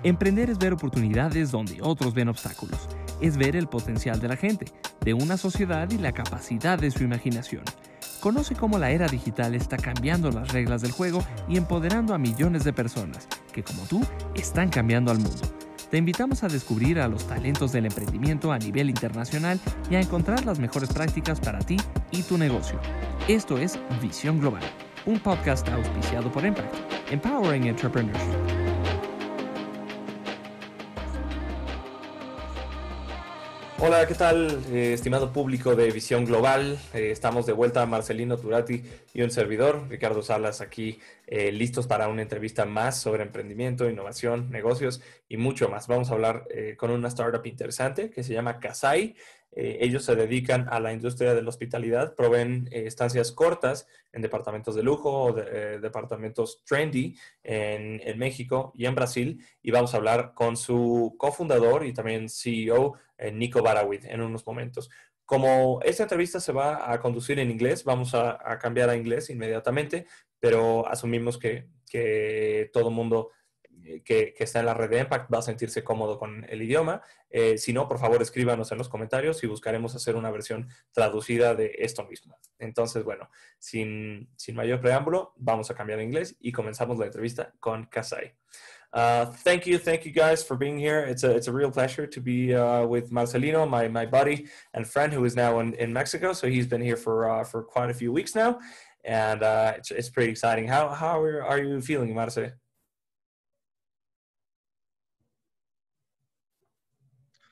Emprender es ver oportunidades donde otros ven obstáculos. Es ver el potencial de la gente, de una sociedad y la capacidad de su imaginación. Conoce cómo la era digital está cambiando las reglas del juego y empoderando a millones de personas que, como tú, están cambiando al mundo. Te invitamos a descubrir a los talentos del emprendimiento a nivel internacional y a encontrar las mejores prácticas para ti y tu negocio. Esto es Visión Global, un podcast auspiciado por Impact, Empowering Entrepreneurship. Hola, ¿qué tal, estimado público de Visión Global? Estamos de vuelta, Marcelino Turati y un servidor, Ricardo Salas, aquí listos para una entrevista más sobre emprendimiento, innovación, negocios y mucho más. Vamos a hablar con una startup interesante que se llama Casai. Ellos se dedican a la industria de la hospitalidad, proveen estancias cortas en departamentos de lujo o departamentos trendy en México y en Brasil. Y vamos a hablar con su cofundador y también CEO, Nico Barawid, en unos momentos. Como esta entrevista se va a conducir en inglés, vamos a cambiar a inglés inmediatamente, pero asumimos que todo el mundo que está en la red de Impact va a sentirse cómodo con el idioma. Si no, por favor, escríbanos en los comentarios y buscaremos hacer una versión traducida de esto mismo. Entonces, bueno, sin mayor preámbulo, vamos a cambiar a inglés y comenzamos la entrevista con Casai. Thank you guys for being here. It's a real pleasure to be with Marcelino, my buddy and friend who is now in Mexico. So he's been here for quite a few weeks now, and it's pretty exciting. How are you feeling, Marce?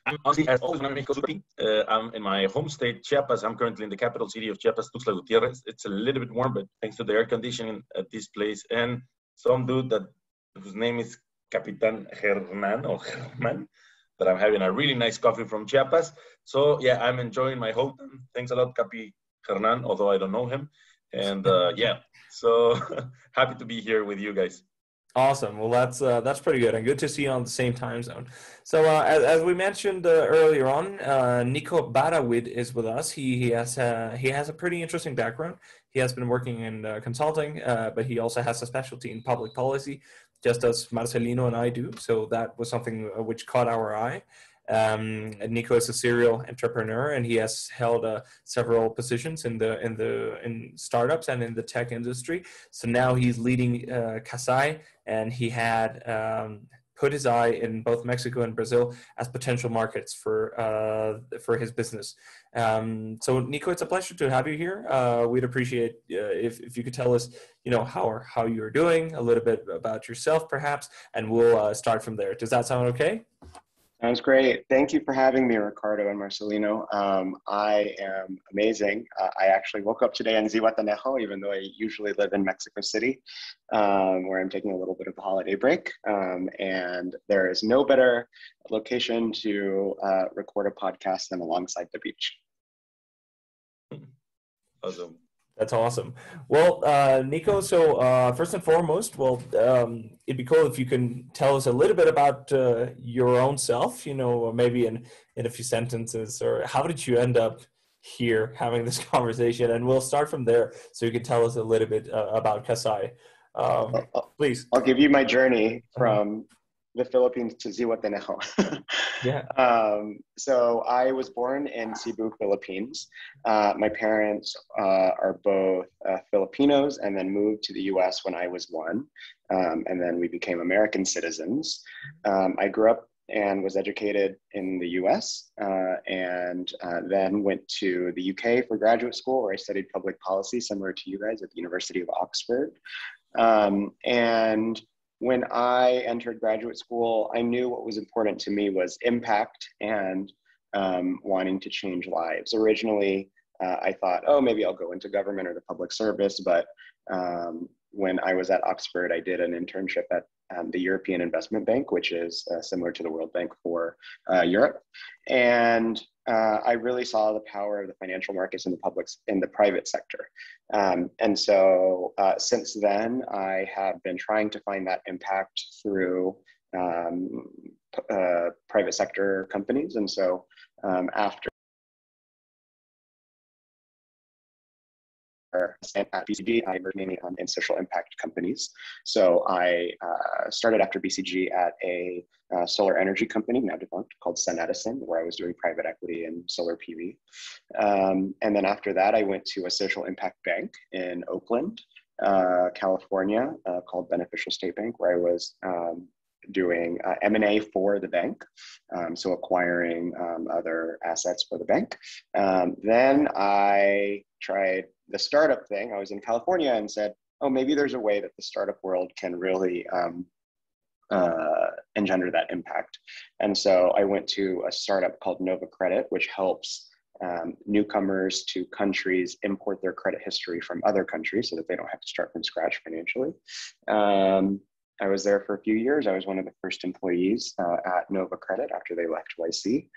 I'm honestly, as always, when I'm in Mexico City, I'm in my home state, Chiapas. I'm currently in the capital city of Chiapas, Tuxtla Gutierrez. It's a little bit warm, but thanks to the air conditioning at this place and some dude whose name is Capitan Hernan or Herman, that I'm having a really nice coffee from Chiapas. So yeah, I'm enjoying my hometown. Thanks a lot, Capi Hernan, although I don't know him. And yeah, so happy to be here with you guys. Awesome. Well, that's pretty good, and good to see you on the same time zone. So, as we mentioned earlier on, Nico Barawid is with us. He has a pretty interesting background. He has been working in consulting, but he also has a specialty in public policy, just as Marcelino and I do. So that was something which caught our eye. Nico is a serial entrepreneur, and he has held several positions in startups and in the tech industry. So now he's leading Casai, and he had put his eye in both Mexico and Brazil as potential markets for his business. So Nico, it's a pleasure to have you here. We'd appreciate if you could tell us, how you're doing, a little bit about yourself, perhaps, and we'll start from there. Does that sound okay? Sounds great. Thank you for having me, Ricardo and Marcelino. I am amazing. I actually woke up today in Zihuatanejo, even though I usually live in Mexico City, where I'm taking a little bit of a holiday break. And there is no better location to record a podcast than alongside the beach. Awesome. That's awesome. Well, Nico, so first and foremost, it'd be cool if you can tell us a little bit about your own self, maybe in a few sentences, or how did you end up here having this conversation? And we'll start from there, so you can tell us a little bit about Casai. Please. I'll give you my journey from the Philippines to Zihuatanejo. Yeah. So I was born in Cebu, Philippines. My parents are both Filipinos and then moved to the US when I was one. And then we became American citizens. I grew up and was educated in the US and then went to the UK for graduate school, where I studied public policy, similar to you guys, at the University of Oxford. And when I entered graduate school, I knew what was important to me was impact and wanting to change lives. Originally, I thought, maybe I'll go into government or the public service. But when I was at Oxford, I did an internship at the European Investment Bank, which is similar to the World Bank for Europe. And I really saw the power of the financial markets in the private sector. And so since then, I have been trying to find that impact through private sector companies. And so after stint at BCG, I worked mainly in social impact companies. So I started after BCG at a solar energy company, now defunct, called Sun Edison, where I was doing private equity and solar PV. And then after that, I went to a social impact bank in Oakland, California, called Beneficial State Bank, where I was doing M&A for the bank, so acquiring other assets for the bank. Then I tried the startup thing. I was in California and said, oh, maybe there's a way that the startup world can really engender that impact. And so I went to a startup called Nova Credit, which helps newcomers to countries import their credit history from other countries so that they don't have to start from scratch financially. I was there for a few years. I was one of the first employees at Nova Credit after they left YC.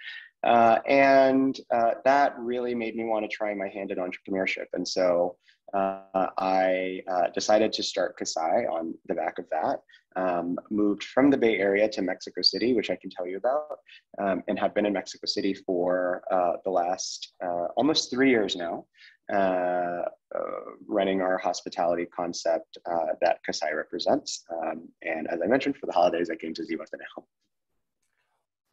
And that really made me want to try my hand at entrepreneurship. And so I decided to start Casai on the back of that. Moved from the Bay Area to Mexico City, which I can tell you about, and have been in Mexico City for the last almost 3 years now, running our hospitality concept that Casai represents. And as I mentioned, for the holidays, I came to Zihuatanejo.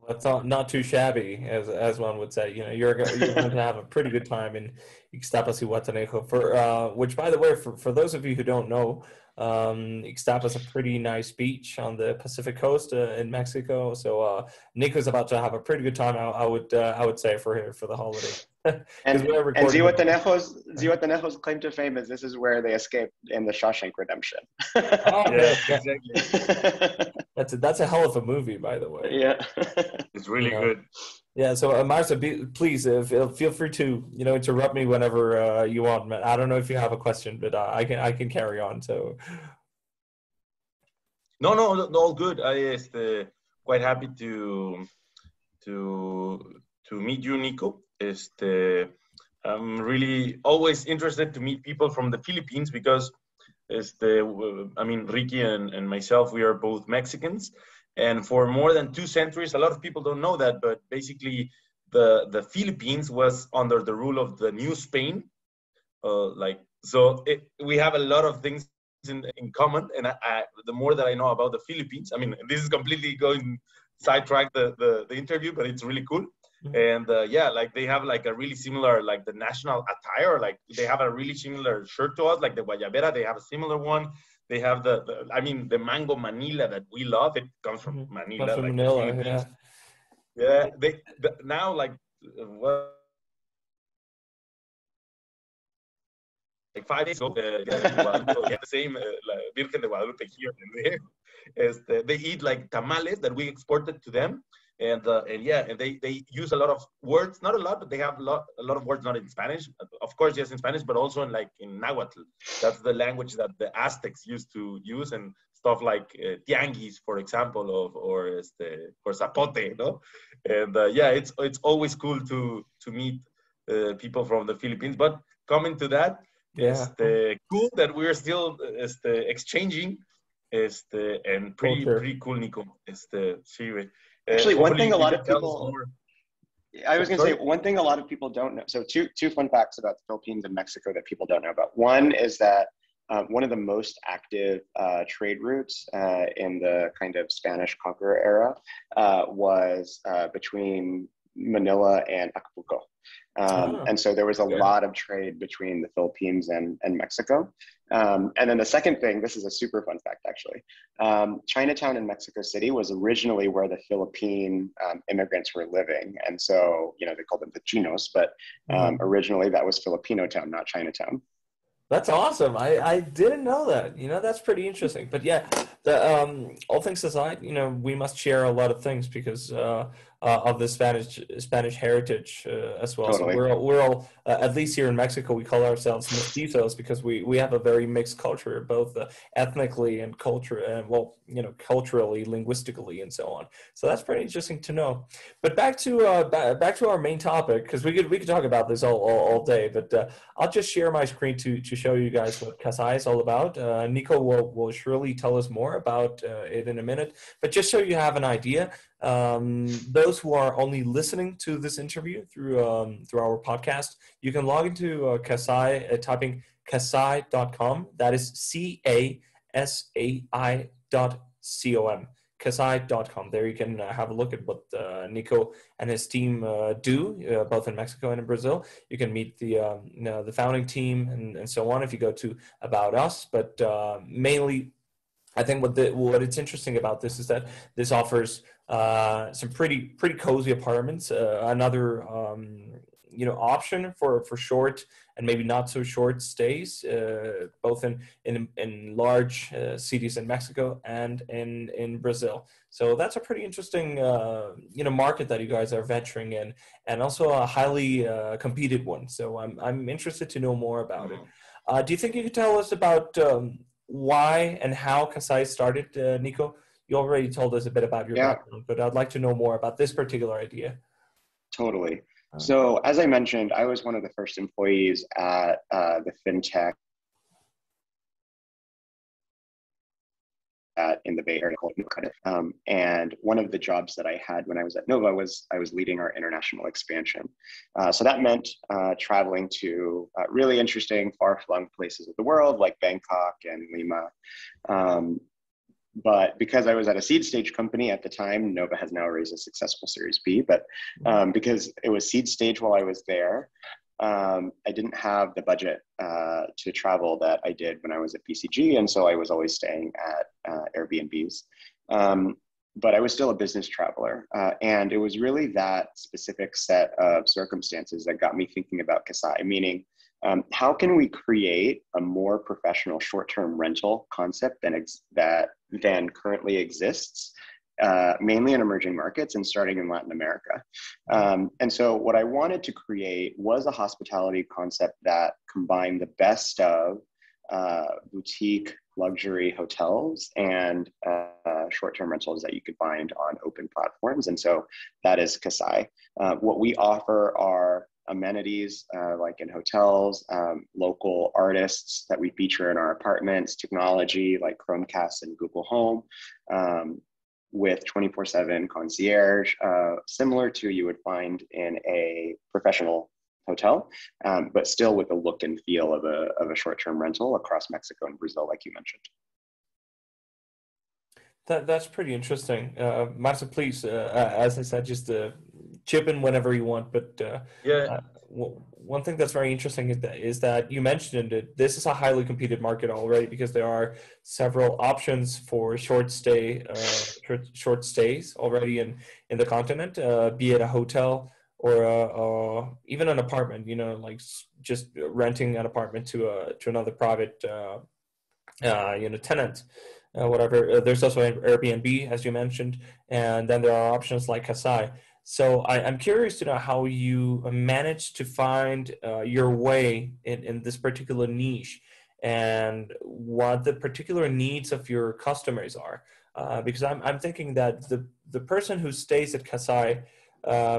Well, it's not too shabby, as one would say. You know, you're going to have a pretty good time in Ixtapas y Huatanejo. For which, by the way, for those of you who don't know, Ixtapas is a pretty nice beach on the Pacific coast in Mexico. So Nico's about to have a pretty good time. I would say for the holiday. And Zihuatanejo's claim to fame is this is where they escaped in the Shawshank Redemption. Oh, yeah, exactly. That's a hell of a movie, by the way. Yeah, it's really good. Yeah, so Marcia, please feel free to interrupt me whenever you want. I don't know if you have a question, but I can carry on. So no, all good. I quite happy to meet you, Nico. I'm really always interested to meet people from the Philippines because Ricky and myself, we are both Mexicans. And for more than 2 centuries, a lot of people don't know that, but basically the Philippines was under the rule of the New Spain. We have a lot of things in common. And the more that I know about the Philippines, this is completely going sidetrack the interview, but it's really cool. And they have like a really similar, like the national attire, like they have a really similar shirt to us, like the Guayabera, they have a similar one. They have the mango Manila that we love. It comes from Manila. Comes from Manila, yeah. Now, like 5 days ago, the same Virgen de Guadalupe here and there. They eat like tamales that we exported to them. And they use a lot of words, not a lot, but they have a lot of words not in Spanish. Of course, yes, in Spanish, but also in Nahuatl. That's the language that the Aztecs used to use, and stuff like tianguis, for example, or zapote, no? And it's always cool to meet people from the Philippines. But coming to that, it's cool that we're still exchanging. And pretty cool, Nico. Actually, one thing a lot of people, I was going to say, one thing a lot of people don't know. So two fun facts about the Philippines and Mexico that people don't know about. One is that one of the most active trade routes in the kind of Spanish conqueror era was between Manila and Acapulco. And so there was a lot of trade between the Philippines and Mexico. And then the second thing, this is a super fun fact, actually. Chinatown in Mexico City was originally where the Philippine immigrants were living. And so, they called them the Chinos, but originally that was Filipino town, not Chinatown. That's awesome. I didn't know that. That's pretty interesting. But yeah, all things aside, we must share a lot of things because of the Spanish heritage as well. Totally. So we're all at least here in Mexico, we call ourselves mestizos because we have a very mixed culture, both ethnically and culturally, linguistically, and so on. So that's pretty interesting to know. But back to our main topic, because we could talk about this all day. But I'll just share my screen to show you guys what Casai is all about. Nico will surely tell us more about it in a minute. But just so you have an idea. Those who are only listening to this interview through our podcast, you can log into Casai typing Casai.com. That is CASAI.com. Casai.com. There you can have a look at what Nico and his team do, both in Mexico and in Brazil. You can meet the founding team and so on if you go to About Us. But mainly, I think what it's interesting about this is that this offers some pretty cozy apartments. Another option for short and maybe not so short stays, both in large cities in Mexico and in Brazil. So that's a pretty interesting market that you guys are venturing in, and also a highly competed one. So I'm interested to know more about it. Do you think you could tell us about why and how Casai started, Nico? You already told us a bit about your background, but I'd like to know more about this particular idea. Totally. So as I mentioned, I was one of the first employees at the fintech in the Bay Area called Locality. And one of the jobs that I had when I was at Nova was I was leading our international expansion. So that meant traveling to really interesting, far-flung places of the world like Bangkok and Lima. But because I was at a seed stage company at the time, Nova has now raised a successful Series B, but because it was seed stage while I was there, I didn't have the budget to travel that I did when I was at BCG. And so I was always staying at Airbnbs. But I was still a business traveler. And it was really that specific set of circumstances that got me thinking about Casai, meaning how can we create a more professional short-term rental concept than currently exists, mainly in emerging markets and starting in Latin America. And so what I wanted to create was a hospitality concept that combined the best of boutique luxury hotels and short-term rentals that you could find on open platforms. And so that is Casai. What we offer are amenities like in hotels, local artists that we feature in our apartments, technology like Chromecast and Google Home, with 24/7 concierge, similar to you would find in a professional hotel, but still with the look and feel of a short-term rental across Mexico and Brazil, like you mentioned. That's pretty interesting. Marta, please, as I said, just chip in whenever you want. But one thing that's very interesting is that you mentioned it. This is a highly competed market already because there are several options for short stays already in the continent, be it a hotel or even an apartment. Like just renting an apartment to another private tenant. Whatever. There's also Airbnb, as you mentioned, and then there are options like Casai. So I'm curious to know how you managed to find your way in this particular niche and what the particular needs of your customers are. Because I'm thinking that the person who stays at Casai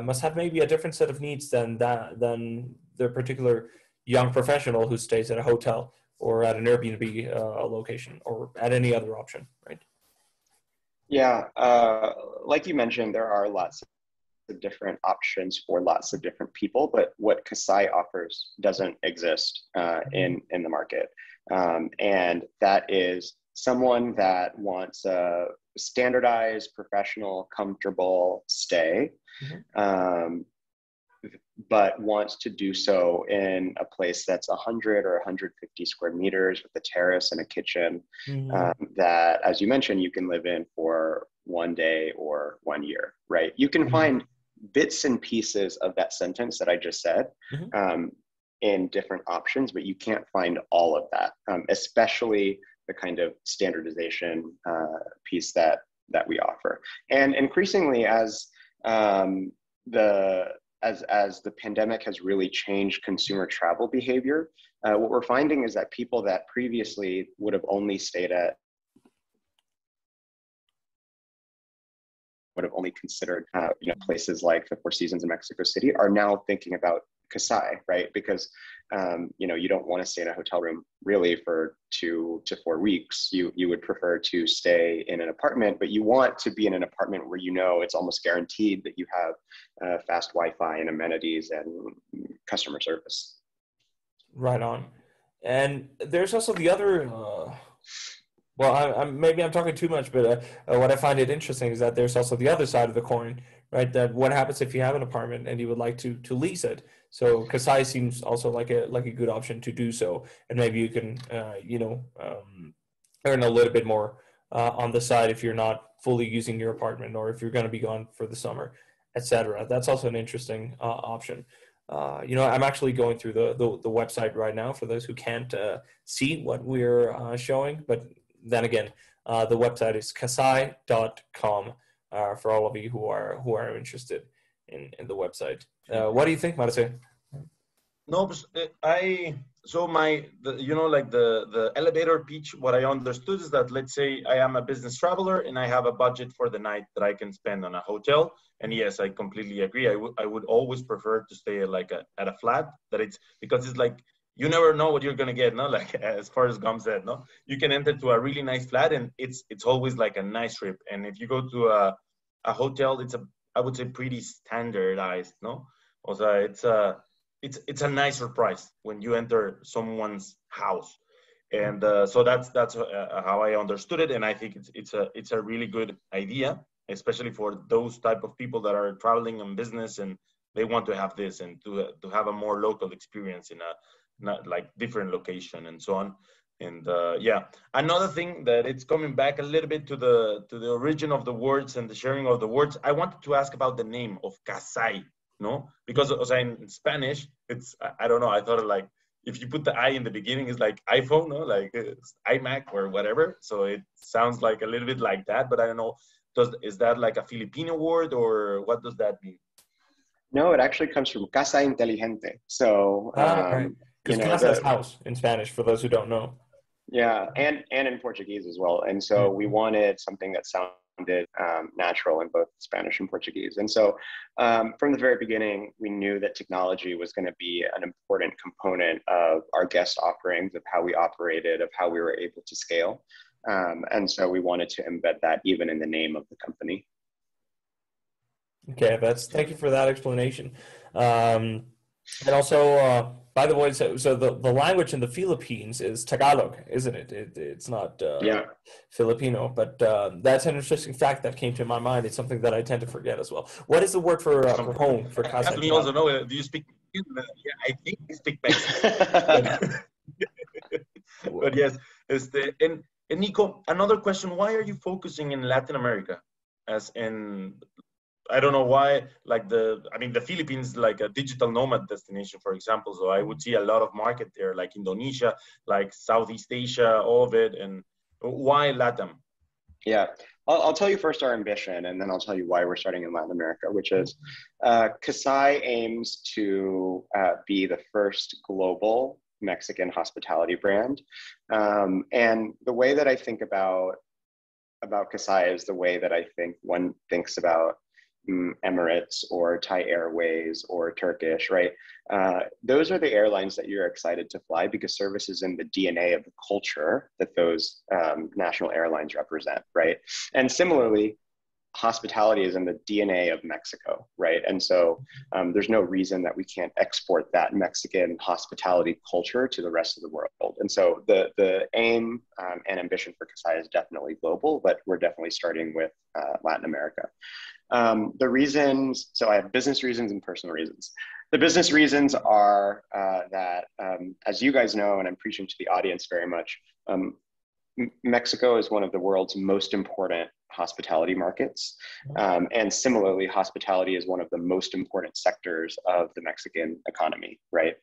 must have maybe a different set of needs than the particular young professional who stays at a hotel or at an Airbnb location, or at any other option, right? Yeah, like you mentioned, there are lots of different options for lots of different people, but what Casai offers doesn't exist in the market. And that is someone that wants a standardized, professional, comfortable stay, but wants to do so in a place that's 100 or 150 square meters with a terrace and a kitchen that, as you mentioned, you can live in for 1 day or 1 year, right? You can find bits and pieces of that sentence that I just said in different options, but you can't find all of that, especially the kind of standardization piece that we offer. And increasingly, as the pandemic has really changed consumer travel behavior, what we're finding is that people that previously would have only considered places like the Four Seasons in Mexico City are now thinking about Casai, right? Because you don't want to stay in a hotel room really for 2 to 4 weeks. You would prefer to stay in an apartment, but you want to be in an apartment where it's almost guaranteed that you have fast Wi-Fi and amenities and customer service. Right on. And there's also the other, well, maybe I'm talking too much, but what I find it interesting is that there's also the other side of the coin, right? That what happens if you have an apartment and you would like to lease it? So Kasai seems also like a good option to do so, and maybe you can, earn a little bit more on the side if you're not fully using your apartment or if you're going to be gone for the summer, etc. That's also an interesting option. I'm actually going through the website right now for those who can't see what we're showing. But then again, the website is casai.com for all of you who are interested in the website. What do you think, Marce? No, like the elevator pitch, what I understood is that, let's say I am a business traveler and I have a budget for the night that I can spend on a hotel. And yes, I completely agree. I would always prefer to stay at a flat, that it's because it's like, you never know what you're going to get, no? Like, as far as Gum said, no? You can enter to a really nice flat and it's always like a nice trip. And if you go to a hotel, I would say pretty standardized, no? Also, it's a nice surprise when you enter someone's house, and so that's how I understood it, and I think it's a really good idea, especially for those type of people that are traveling on business and they want to have this and to have a more local experience in a not like different location and so on. And yeah, another thing that it's coming back a little bit to the origin of the words and the sharing of the words. I wanted to ask about the name of Casai. No, because in Spanish, I don't know. I thought like if you put the I in the beginning, it's like iPhone, no, like it's iMac or whatever. So it sounds like a little bit like that, but I don't know. Is that like a Filipino word or what does that mean? No, it actually comes from casa inteligente. So, Right. Because casa is house in Spanish, for those who don't know. Yeah, and in Portuguese as well. And so we wanted something that sounded natural in both Spanish and Portuguese. And so from the very beginning, we knew that technology was going to be an important component of our guest offerings, of how we operated, of how we were able to scale. And so we wanted to embed that even in the name of the company. Okay, thank you for that explanation. And also, by the way, so the language in the Philippines is Tagalog, isn't it? It's not Filipino, but that's an interesting fact that came to my mind. It's something that I tend to forget as well. What is the word for home for casa? Me also know. Do you speak? Yeah, I think I speak Mexican. But yes, and Nico, another question: why are you focusing in Latin America, as in? I don't know why, like the Philippines, like a digital nomad destination, for example. So I would see a lot of market there, like Indonesia, like Southeast Asia, all of it. And why LATAM? Yeah, I'll tell you first our ambition, and then I'll tell you why we're starting in Latin America, which is Casai aims to be the first global Mexican hospitality brand. And the way that I think about Casai is the way that I think one thinks about Emirates or Thai Airways or Turkish, right? Those are the airlines that you're excited to fly because service is in the DNA of the culture that those national airlines represent, right? And similarly, hospitality is in the DNA of Mexico, right? And so there's no reason that we can't export that Mexican hospitality culture to the rest of the world. And so the aim and ambition for Casai is definitely global, but we're definitely starting with Latin America. The reasons, so I have business reasons and personal reasons. The business reasons are that, as you guys know, and I'm preaching to the audience very much, Mexico is one of the world's most important hospitality markets. And similarly, hospitality is one of the most important sectors of the Mexican economy, right?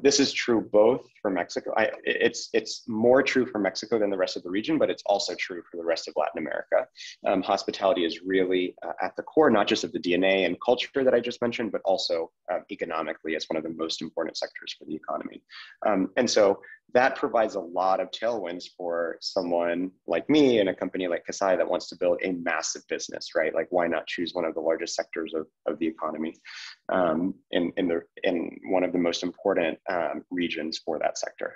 This is true both for Mexico. It's more true for Mexico than the rest of the region, but it's also true for the rest of Latin America. Hospitality is really at the core, not just of the DNA and culture that I just mentioned, but also economically, it's one of the most important sectors for the economy. And so that provides a lot of tailwinds for someone like me and a company like Casai that wants to build a massive business, right? Like, why not choose one of the largest sectors of the economy? in one of the most important regions for that sector.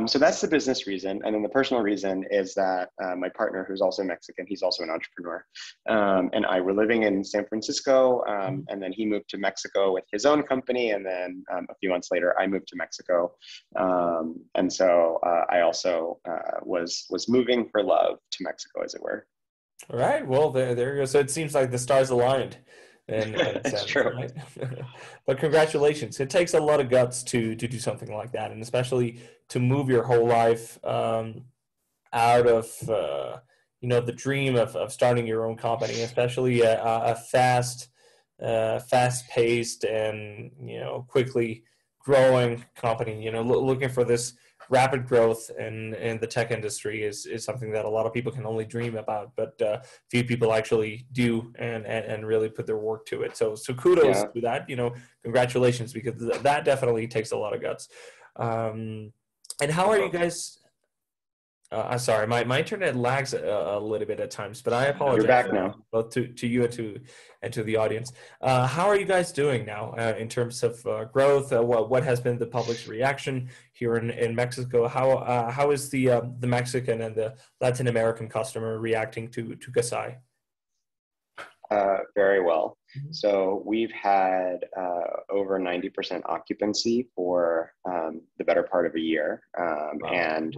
So that's the business reason. And then the personal reason is that my partner, who's also Mexican, he's also an entrepreneur, and I were living in San Francisco, and then he moved to Mexico with his own company, and then a few months later, I moved to Mexico, and so I also was moving for love to Mexico, as it were. All right. Well, there you go. So it seems like the stars aligned. And It's true. right? But congratulations. It takes a lot of guts to do something like that, and especially to move your whole life out of the dream of starting your own company, especially a fast-paced and quickly growing company. Looking for this rapid growth in the tech industry is something that a lot of people can only dream about, but few people actually do and really put their work to it. So kudos to that. Congratulations, because that definitely takes a lot of guts. And how are you guys? I'm sorry, my internet lags a little bit at times, but I apologize. You're back now. Both to you and to the audience. How are you guys doing now in terms of growth? What has been the public's reaction here in Mexico? How is the Mexican and the Latin American customer reacting to Casai? Very well. So we've had over 90% occupancy for the better part of a year. Wow. And,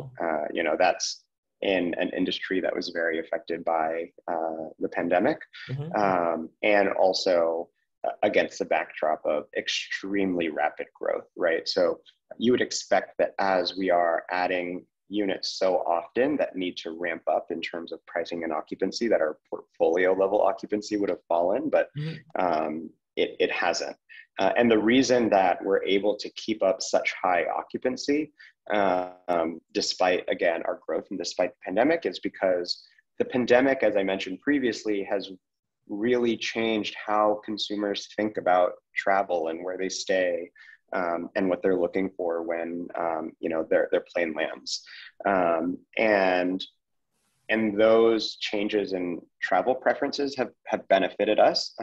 that's in an industry that was very affected by the pandemic. And also against the backdrop of extremely rapid growth, right? So you would expect that as we are adding units so often that need to ramp up in terms of pricing and occupancy, that our portfolio level occupancy would have fallen, but it hasn't. And the reason that we're able to keep up such high occupancy, despite, again, our growth and despite the pandemic, is because the pandemic, as I mentioned previously, has really changed how consumers think about travel and where they stay, and what they're looking for when their plane lands, and those changes in travel preferences have benefited us,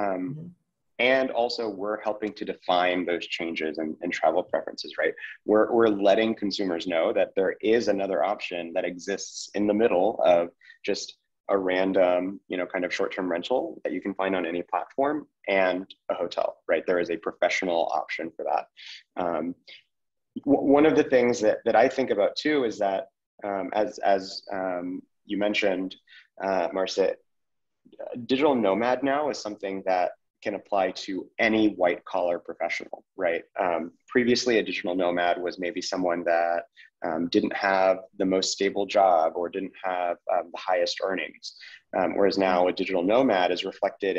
and also we're helping to define those changes in travel preferences. Right, we're letting consumers know that there is another option that exists in the middle of just a random, kind of short-term rental that you can find on any platform and a hotel, right? There is a professional option for that. One of the things that I think about too is that, as you mentioned, Marcet, digital nomad now is something that can apply to any white-collar professional, right? Previously, a digital nomad was maybe someone that didn't have the most stable job or didn't have the highest earnings. Whereas now a digital nomad is reflected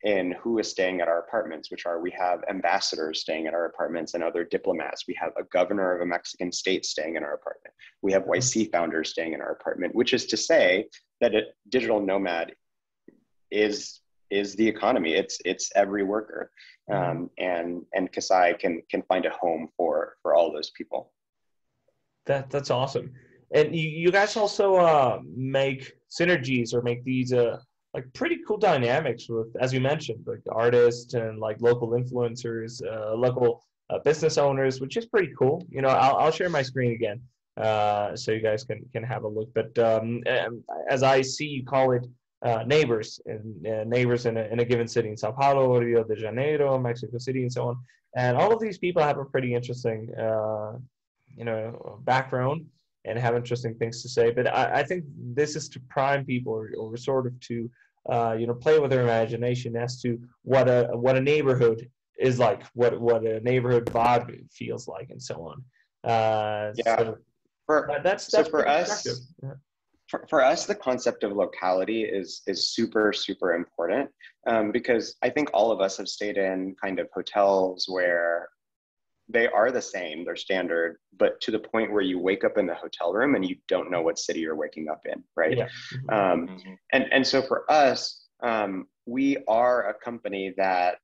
in who is staying at our apartments, which are, we have ambassadors staying at our apartments and other diplomats. We have a governor of a Mexican state staying in our apartment. We have YC founders staying in our apartment, which is to say that a digital nomad is the economy. It's every worker, and Casai can find a home for all those people. That's awesome. And you guys also make synergies or make these like pretty cool dynamics with, as you mentioned, like artists and like local influencers, local business owners, which is pretty cool. I'll share my screen again so you guys can have a look. But as I see, you call it neighbors and neighbors in a given city in Sao Paulo, Rio de Janeiro, Mexico City, and so on. And all of these people have a pretty interesting, background and have interesting things to say. But I think this is to prime people or sort of to, play with their imagination as to what a neighborhood is like, what a neighborhood vibe feels like, and so on. So that's for us. Yeah. For us, the concept of locality is super, super important, because I think all of us have stayed in kind of hotels where they are the same, they're standard, but to the point where you wake up in the hotel room and you don't know what city you're waking up in, right? Yeah. And so for us, we are a company that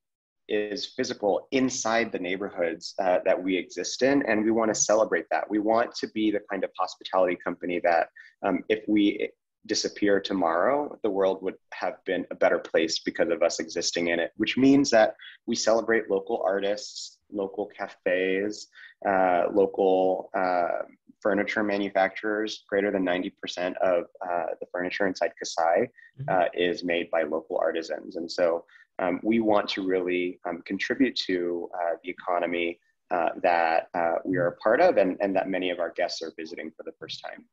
is physical inside the neighborhoods that we exist in, and we want to celebrate that. We want to be the kind of hospitality company that if we disappear tomorrow, the world would have been a better place because of us existing in it, which means that we celebrate local artists, local cafes, local furniture manufacturers. Greater than 90% of the furniture inside Casai is made by local artisans. And so we want to really contribute to the economy that we are a part of, and that many of our guests are visiting for the first time.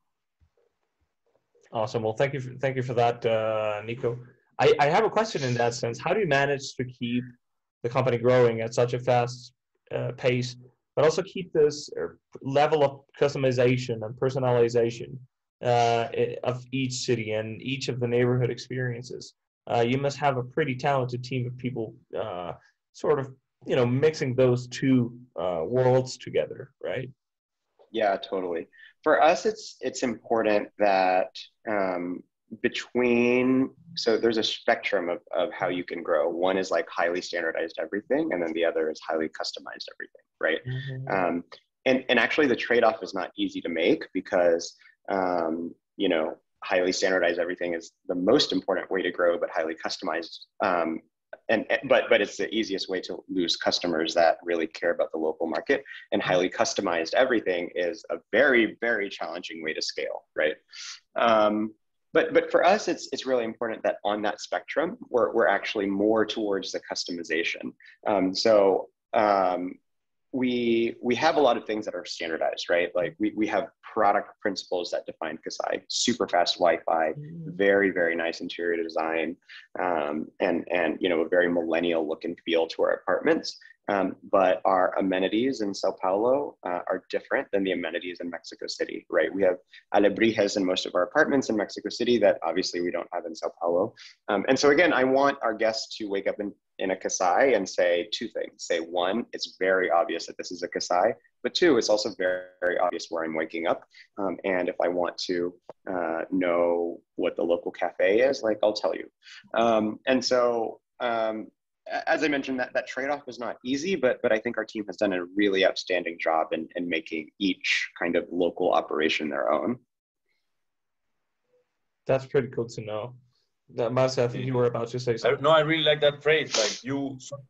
Awesome. Well, thank you for that, Nico. I have a question in that sense. How do you manage to keep the company growing at such a fast pace, but also keep this level of customization and personalization of each city and each of the neighborhood experiences? You must have a pretty talented team of people, sort of, mixing those two worlds together, right? Yeah, totally. For us, it's important that so there's a spectrum of how you can grow. One is like highly standardized everything, and then the other is highly customized everything, right? Mm-hmm. And actually the trade-off is not easy to make because, highly standardized everything is the most important way to grow, but highly customized, but it's the easiest way to lose customers that really care about the local market. And highly customized everything is a very, very challenging way to scale, right? But for us, it's really important that on that spectrum, we're actually more towards the customization. We have a lot of things that are standardized, right? Like we have product principles that define Casai: super fast Wi-Fi, very, very nice interior design, and a very millennial look and feel to our apartments. But our amenities in Sao Paulo are different than the amenities in Mexico City, right? We have alebrijes in most of our apartments in Mexico City that obviously we don't have in Sao Paulo. And so again, I want our guests to wake up in a Casai and say two things. Say, one, it's very obvious that this is a Casai, but two, it's also very, very obvious where I'm waking up. And if I want to know what the local cafe is, like, I'll tell you. As I mentioned, that trade-off is not easy, but I think our team has done a really outstanding job in making each kind of local operation their own. That's pretty cool to know. Marcia, I think you were about to say something. No, I really like that phrase. Like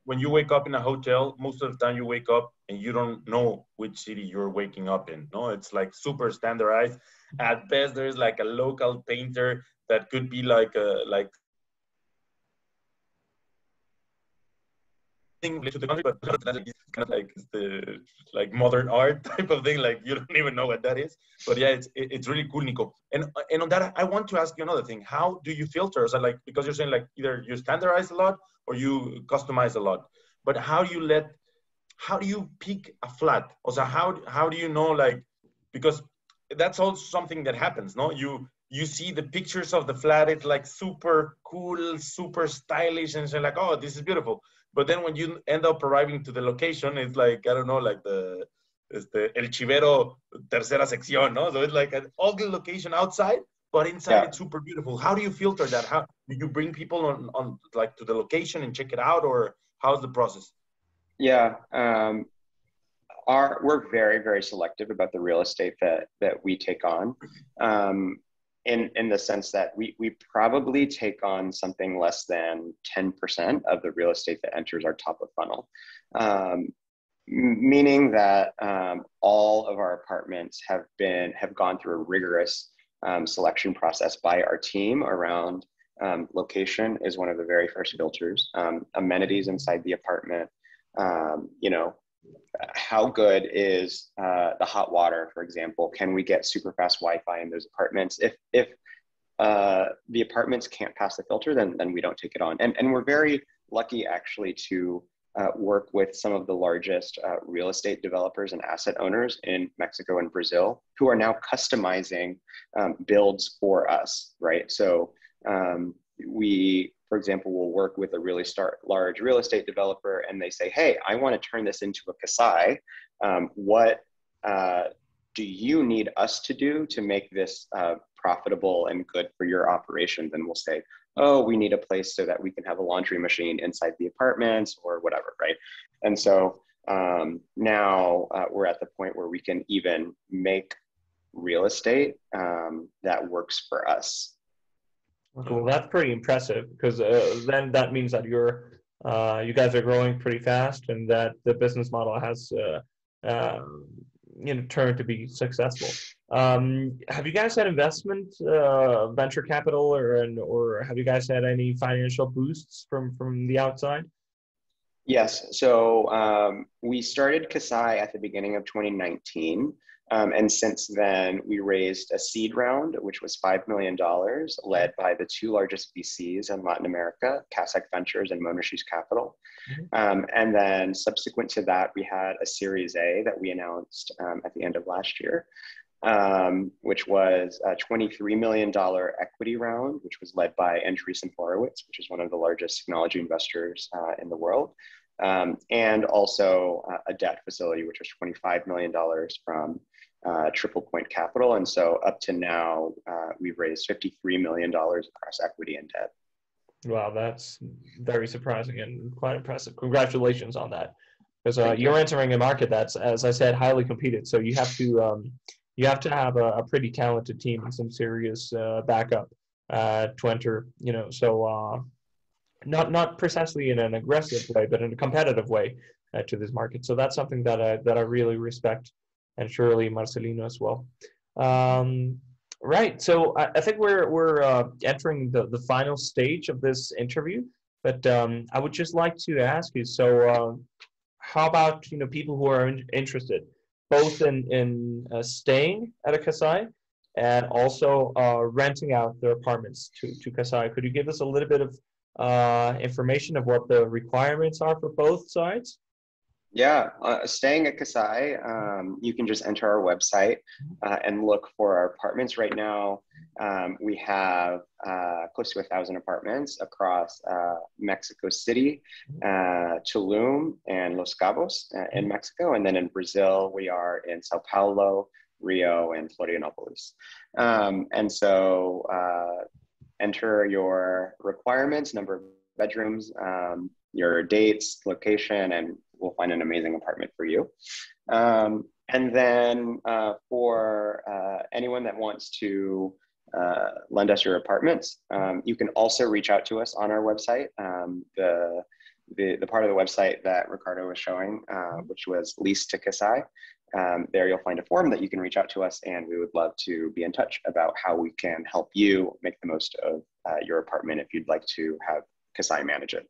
when you wake up in a hotel, most of the time you wake up and you don't know which city you're waking up in. No, it's like super standardized. At best, there's like a local painter that could be like to the country, but it's kind of like the modern art type of thing. Like you don't even know what that is. But yeah, it's really cool, Nico. And on that, I want to ask you another thing. How do you filter? So like, because you're saying like either you standardize a lot or you customize a lot. But how do you pick a flat? Also, how do you know, like, because that's also something that happens, no? You see the pictures of the flat, it's like super cool, super stylish, and so like, oh, this is beautiful. But then when you end up arriving to the location, it's like, I don't know, like El Chivero tercera sección, no? So it's like an ugly location outside, but inside it's super beautiful. How do you filter that? How do you bring people on like to the location and check it out, or how's the process? Yeah, we're very, very selective about the real estate that we take on. In the sense that we probably take on something less than 10% of the real estate that enters our top of funnel. Meaning that all of our apartments have gone through a rigorous selection process by our team around location is one of the very first filters. Amenities inside the apartment, how good is the hot water, for example? Can we get super fast Wi-Fi in those apartments? If the apartments can't pass the filter, then we don't take it on. And we're very lucky actually to work with some of the largest real estate developers and asset owners in Mexico and Brazil who are now customizing builds for us, right? So we, for example, will work with a really large real estate developer and they say, hey, I want to turn this into a Casai. What do you need us to do to make this profitable and good for your operations? And we'll say, oh, we need a place so that we can have a laundry machine inside the apartments or whatever, right? And so now we're at the point where we can even make real estate that works for us. Okay, well, that's pretty impressive because then that means that you guys are growing pretty fast and that the business model has uh, turned to be successful. Have you guys had investment, venture capital, or have you guys had any financial boosts from the outside? Yes. So we started Casai at the beginning of 2019. And since then, we raised a seed round, which was $5 million, led by the two largest VCs in Latin America, Casai Ventures and Monash Capital. And then subsequent to that, we had a Series A that we announced at the end of last year, which was a $23 million equity round, which was led by Nico Barawid, which is one of the largest technology investors in the world. And also a debt facility, which was $25 million from Triple Point Capital. And so up to now, we've raised $53 million across equity and debt. Wow, that's very surprising and quite impressive. Congratulations on that, because you're entering a market that's, as I said, highly competed. So you have to have a pretty talented team and some serious backup to enter. So not precisely in an aggressive way, but in a competitive way to this market. So that's something that I really respect, and surely Marcelino as well. Right. So I think we're entering the final stage of this interview, but I would just like to ask you. So how about people who are interested, both in staying at a Casai and also renting out their apartments to Casai? Could you give us a little bit of information of what the requirements are for both sides? Yeah, staying at Casai, you can just enter our website and look for our apartments. Right now, we have close to 1,000 apartments across Mexico City, Tulum, and Los Cabos in Mexico. And then in Brazil, we are in Sao Paulo, Rio, and Florianopolis. And so enter your requirements, number of bedrooms, your dates, location, and we'll find an amazing apartment for you. And then for anyone that wants to lend us your apartments, you can also reach out to us on our website. The part of the website that Ricardo was showing, which was Lease to Casai. There you'll find a form that you can reach out to us, and we would love to be in touch about how we can help you make the most of your apartment if you'd like to have Casai manage it.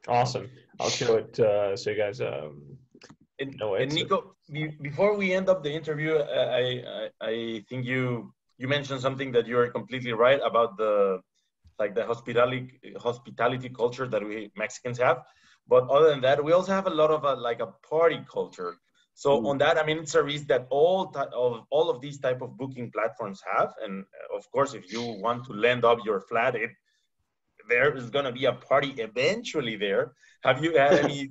Awesome. I'll show it so you guys know it. And Nico, before we end up the interview, I think you mentioned something that you are completely right about the hospitality culture that we Mexicans have. But other than that, we also have a lot of a party culture. So on that, I mean, it's a risk that all of these type of booking platforms have. And of course, if you want to land up your flat, there is going to be a party eventually there. Have you had any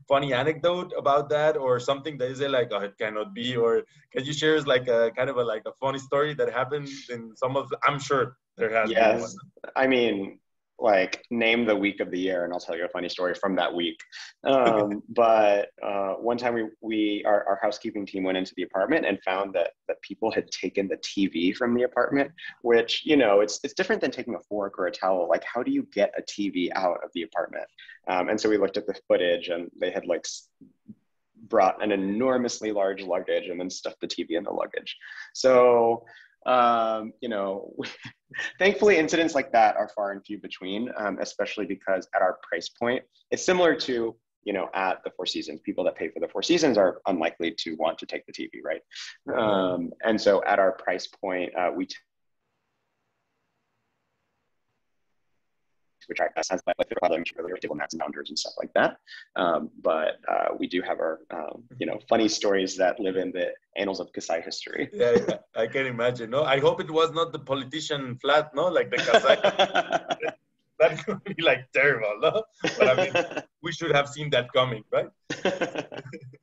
funny anecdote about that, or something that is it cannot be, or can you share a kind of a funny story that happened in some of I'm sure there has been one. I mean, name the week of the year and I'll tell you a funny story from that week. But one time our housekeeping team went into the apartment and found that people had taken the TV from the apartment, which, it's different than taking a fork or a towel. Like, how do you get a TV out of the apartment? And so we looked at the footage, and they had brought an enormously large luggage and then stuffed the TV in the luggage. So thankfully, incidents like that are far and few between, especially because at our price point, it's similar to, at the Four Seasons. People that pay for the Four Seasons are unlikely to want to take the TV, right? And so at our price point, which has table mats and bounders and stuff like that. But we do have our, funny stories that live in the annals of Casai history. Yeah, I can imagine. No, I hope it was not the politician flat, no, like the Casai. That could be terrible, no? But I mean, we should have seen that coming, right?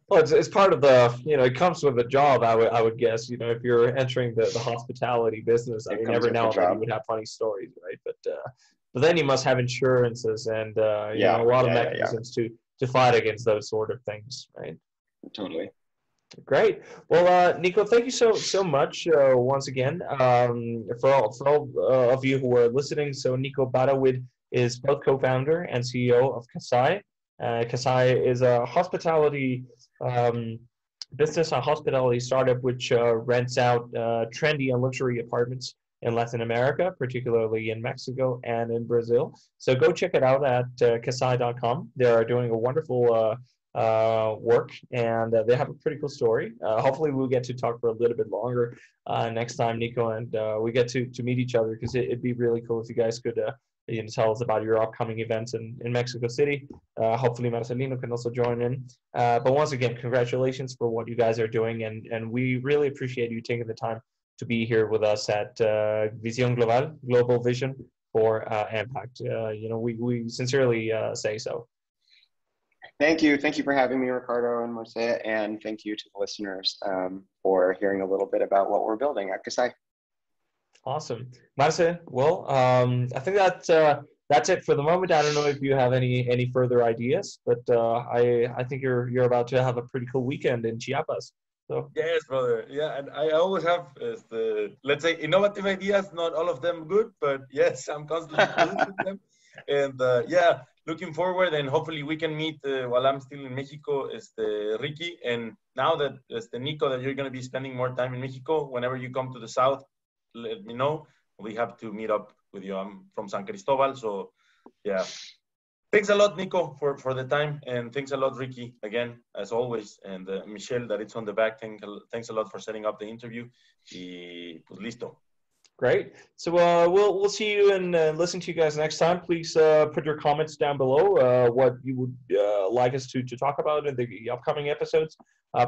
Well, it's part of the, it comes with a job, I would guess, if you're entering the hospitality business. I mean, every now and then you would have funny stories, right? But then you must have insurances and a lot of mechanisms to fight against those sort of things, right? Totally. Great. Well, Nico, thank you so much once again. For all of you who are listening, so Nico Barawid is both co-founder and CEO of Casai. Casai is a hospitality business, a hospitality startup which rents out trendy and luxury apartments in Latin America, particularly in Mexico and in Brazil. So go check it out at casai.com. They are doing a wonderful work, and they have a pretty cool story. Hopefully we'll get to talk for a little bit longer next time, Nico, and we get to meet each other, because it'd be really cool if you guys could tell us about your upcoming events in Mexico City. Hopefully Marcelino can also join in. But once again, congratulations for what you guys are doing, and we really appreciate you taking the time to be here with us at Visión Global, Global Vision for Impact. We sincerely say so. Thank you. Thank you for having me, Ricardo and Marcia, and thank you to the listeners for hearing a little bit about what we're building at Casai. Awesome. Marce, well, I think that's it for the moment. I don't know if you have any further ideas, but I think you're about to have a pretty cool weekend in Chiapas. So. Yes, brother. Yeah, and I always have let's say, innovative ideas. Not all of them good, but yes, I'm constantly producing them. And yeah, looking forward, and hopefully we can meet while I'm still in Mexico, Ricky. And now that Nico, that you're going to be spending more time in Mexico, whenever you come to the south, let me know. We have to meet up with you. I'm from San Cristobal, so yeah. Thanks a lot, Nico, for the time, and thanks a lot, Ricky, again, as always, and Michelle, that it's on the back. Thanks a lot for setting up the interview. Y pues listo. Great. So we'll see you and listen to you guys next time. Please put your comments down below what you would like us to talk about in the upcoming episodes.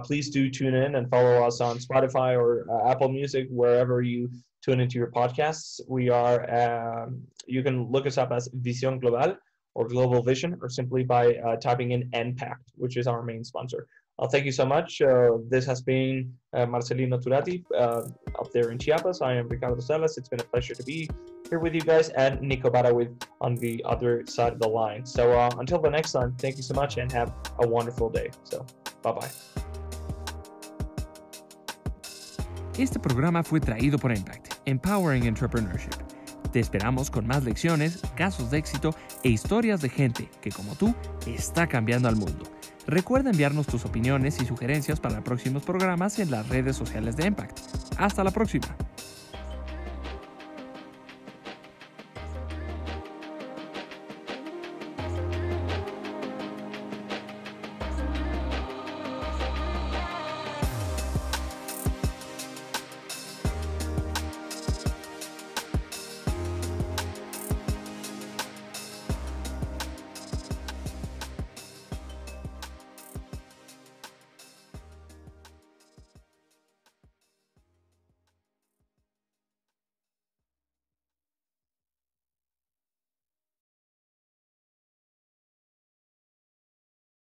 Please do tune in and follow us on Spotify or Apple Music, wherever you tune into your podcasts. We are, you can look us up as Visión Global or Global Vision, or simply by typing in Impact, which is our main sponsor. Thank you so much. This has been Marcelino Turati up there in Chiapas. I am Ricardo Salas. It's been a pleasure to be here with you guys, and Nico Barawid on the other side of the line. So until the next time, thank you so much and have a wonderful day. So bye-bye. Este programa fue traído por Impact, Empowering Entrepreneurship. Te esperamos con más lecciones, casos de éxito e historias de gente que, como tú, está cambiando al mundo. Recuerda enviarnos tus opiniones y sugerencias para próximos programas en las redes sociales de Impact. Hasta la próxima.